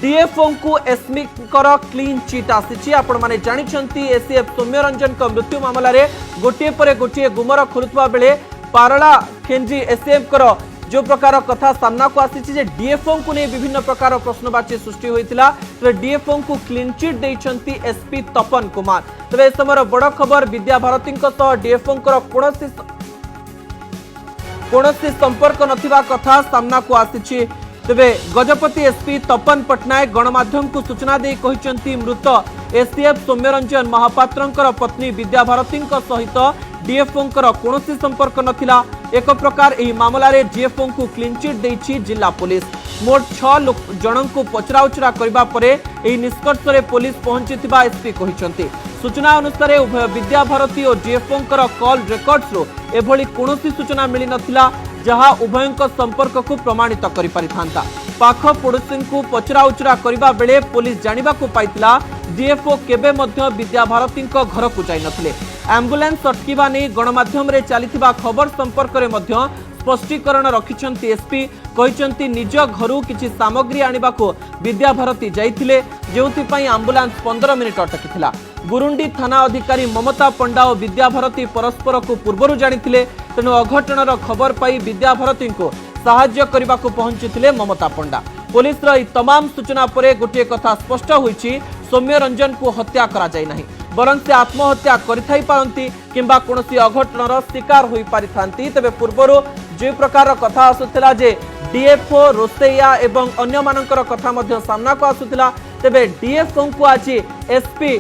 DFO को एसमी clean chit आसी आपण माने जानिछंती एसीएफ सौम्यरंजन का मृत्यु मामला रे गोटे परे गोटे गुमर खोलुवा बेले पारला खेंजी एसीएफ जो प्रकार कथा सामना को आसी डीएफओ को नहीं विभिन्न प्रकार प्रश्नवाची सृष्टि होता तेज डीएफओ को क्लीन चिट देइछंती एसपी तपन कुमार। तेज इस समय बड़ खबर विद्याभारती डीएफओ कौनसी संपर्क नथिबा कथा सामना को आसी। तेबे गजपति एसपी तपन पट्टनायक गणमाध्यम को सूचना दे कहिसंती मृत एसीएफ सौम्यरंजन महापात्रंकर पत्नी विद्याभारती सहित डीएफओ कौनसी संपर्क नथिला। एक प्रकार एही मामला रे डीएफओ को क्लीन चिट देइछि जिला पुलिस। मोट 6 जन को पचराउचरा करबा परे एही निष्कर्ष रे पुलिस पहुंचीथिबा एसपी कहिसंती। सूचना अनुसार उभय विद्याभारती और डीएफओ कॉल रेकर्ड्स रो एभली कौनसी सूचना मिली नथिला जहां उभयंक संपर्क को प्रमाणित करि परिथांता। पाख पड़ोसी को पचराउचरा करबा बेले पुलिस जानिबा को पाइतिला डीएफओ केबे मध्य विद्याभारती घर को जाई नथिले। एम्बुलेंस अटकीबा नै गणमाध्यम रे चलीथिबा खबर संपर्क रे मध्य स्पष्टीकरण रखिछंती एसपी। कहिसंती निज घरु किछि सामग्री आनिबा को विद्याभारती जाइथिले जेउथि पई एम्बुलेंस 15 मिनिट अटकीथिला। गुरुंडी थाना अधिकारी ममता पंडा और विद्याभारती परस्पर को पूर्वरु जानिथिले तेणु अघटनर खबर पाई विद्याभारती को साहाय्य करने को पहुंची ममता पंडा। पुलिस तमाम सूचना पर गोटे कथा स्पष्ट होईछि सौम्यरंजन को हत्या करा जाय नहीं बरं से आत्महत्या करिथाई पारंती किंबा कोनोसी अघटनर शिकार होई पारिथांती। तबे पूर्वरु जे प्रकार कथा आसुथिला जे डीएफओ रोसैया एवं अन्य मानकर कथा मध्य सामना को आसुथिला तबे डीएफओ को आज एसपी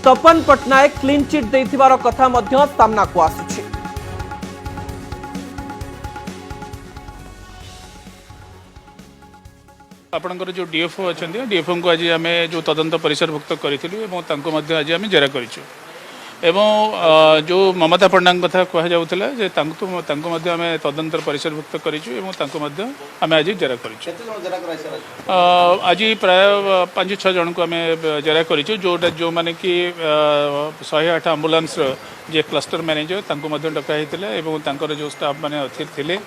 तपन पट्टनायक क्लीन चिट देथिबार कथा मध्य सामना को आसुछि। आपणकर जो डीएफओ अच्छा डीएफओ को आज आम जो तदंत परिसरभुक्त करूँ आज आम जेरा कर जो ममता पंडा कथा कहला जे आम तदंतर परिसरभुक्त करें आज जेरा कर आज प्राय 5-6 जन को आम जेरा कर जो मैंने कि 108 आम्बुलांस जे क्लस्टर मैनेजर डकाई जो स्टाफ मैंने थे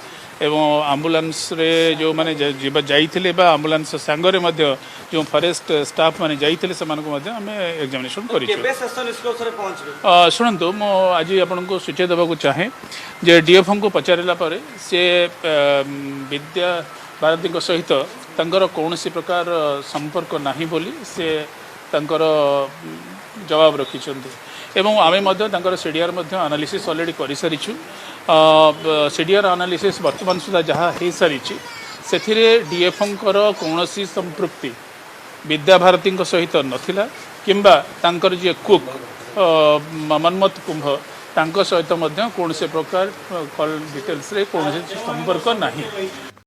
एवं आम्बुलांस रे जो माने जाइथिले बा आम्बुलांस सांगरे मध्य जो फॉरेस्ट स्टाफ माने जाइथिले समान को मध्य हमें एग्जामिनेशन करिछु। केबे सेशन निष्कर्ष रे पहुंचबे सुनंतु मो आज आपन को सूचना देबा को चाहे जे डीएफओ को पचारिला पारे से विद्या भारती को सहित तंगर कोनोसी प्रकार संपर्क नाही बोली से तंकर जवाब रखिछंती एवं आमे मध्य तंकर सीडीआर मध्य एनालिसिस ऑलरेडी करि सारिछु। सीडीआर एनालिसिस वर्तमान सुधा जहाँ हो सारी से डीएफओ कौनसी संपृक्ति विद्याभारती सहित नथिला किंबा तांकर जे कुक मनमत कुंभ तांको सहित कौन से प्रकार कॉल डिटेल्स रे कौन संपर्क नहीं।